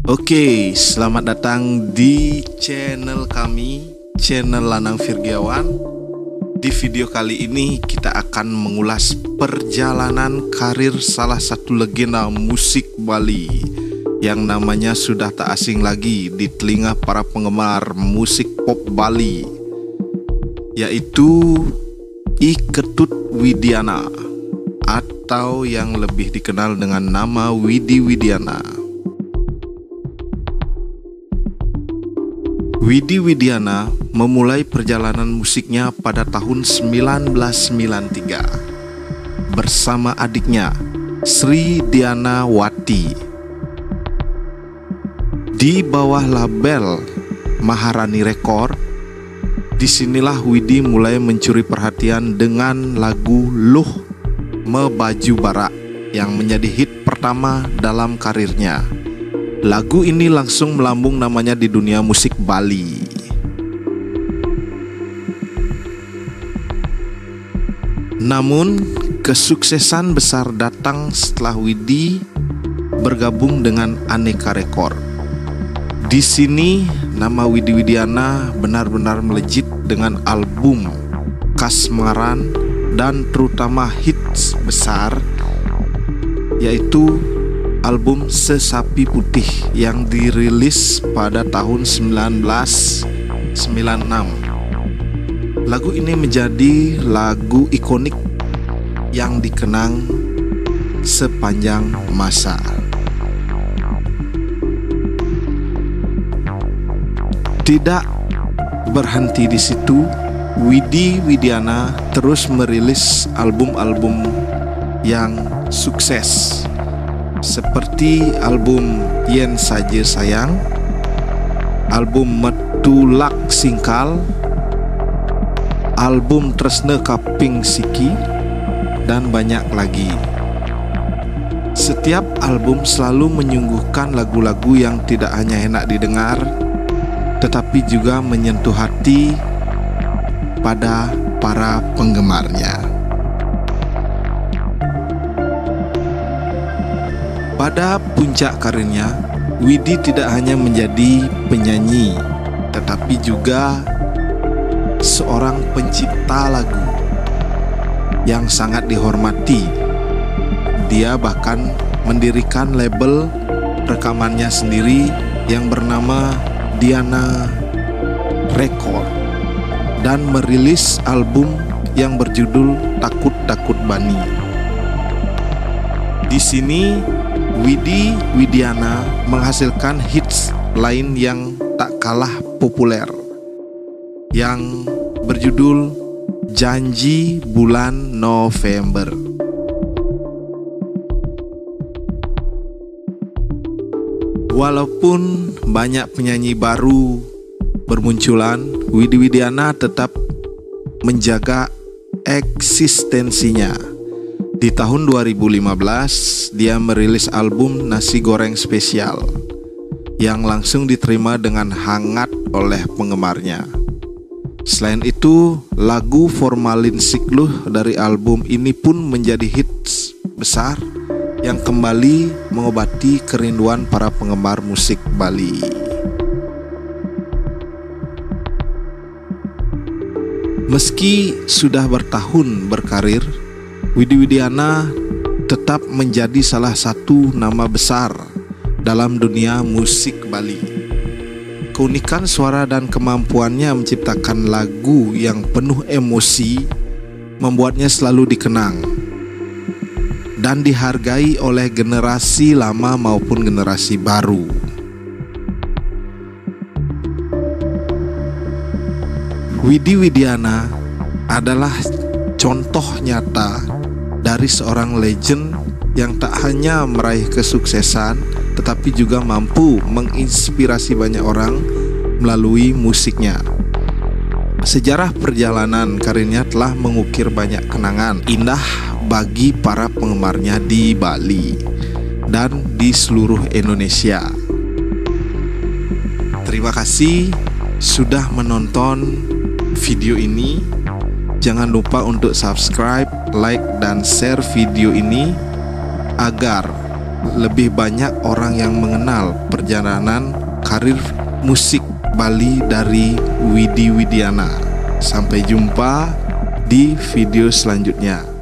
Oke, selamat datang di channel kami, channel Lanang Virgiawan. Di video kali ini kita akan mengulas perjalanan karir salah satu legenda musik Bali yang namanya sudah tak asing lagi di telinga para penggemar musik pop Bali, yaitu I Ketut Widiana atau yang lebih dikenal dengan nama Widi Widiana. Widi Widiana memulai perjalanan musiknya pada tahun 1993 bersama adiknya Sri Diana Wati. Di bawah label Maharani Record, disinilah Widi mulai mencuri perhatian dengan lagu Luh Me Baju Barak yang menjadi hit pertama dalam karirnya. Lagu ini langsung melambung namanya di dunia musik Bali. Namun, kesuksesan besar datang setelah Widi bergabung dengan Aneka Record. Di sini, nama Widi Widiana benar-benar melejit dengan album Kasmaran dan terutama hits besar, yaitu album Sesapi Putih yang dirilis pada tahun 1996. Lagu ini menjadi lagu ikonik yang dikenang sepanjang masa. Tidak berhenti di situ, Widi Widiana terus merilis album-album yang sukses, seperti album Yen Saja Sayang, album Metulak Singkal, album Tresne Kaping Siki, dan banyak lagi. Setiap album selalu menyuguhkan lagu-lagu yang tidak hanya enak didengar, tetapi juga menyentuh hati pada para penggemarnya. Pada puncak karirnya, Widi tidak hanya menjadi penyanyi, tetapi juga seorang pencipta lagu yang sangat dihormati. Dia bahkan mendirikan label rekamannya sendiri yang bernama Diana Record dan merilis album yang berjudul Takut-Takut Bani. Di sini Widi Widiana menghasilkan hits lain yang tak kalah populer yang berjudul Janji Bulan November. Walaupun banyak penyanyi baru bermunculan, Widi Widiana tetap menjaga eksistensinya. Di tahun 2015, dia merilis album Nasi Goreng Spesial yang langsung diterima dengan hangat oleh penggemarnya. Selain itu, lagu Formalin Sikluh dari album ini pun menjadi hits besar yang kembali mengobati kerinduan para penggemar musik Bali. Meski sudah bertahun berkarir, Widi Widiana tetap menjadi salah satu nama besar dalam dunia musik Bali. Keunikan suara dan kemampuannya menciptakan lagu yang penuh emosi membuatnya selalu dikenang dan dihargai oleh generasi lama maupun generasi baru. Widi Widiana adalah contoh nyata dari seorang legend yang tak hanya meraih kesuksesan, tetapi juga mampu menginspirasi banyak orang melalui musiknya. Sejarah perjalanan karirnya telah mengukir banyak kenangan indah bagi para penggemarnya di Bali dan di seluruh Indonesia. Terima kasih sudah menonton video ini. Jangan lupa untuk subscribe, like, dan share video ini agar lebih banyak orang yang mengenal perjalanan karir musik Bali dari Widi Widiana. Sampai jumpa di video selanjutnya.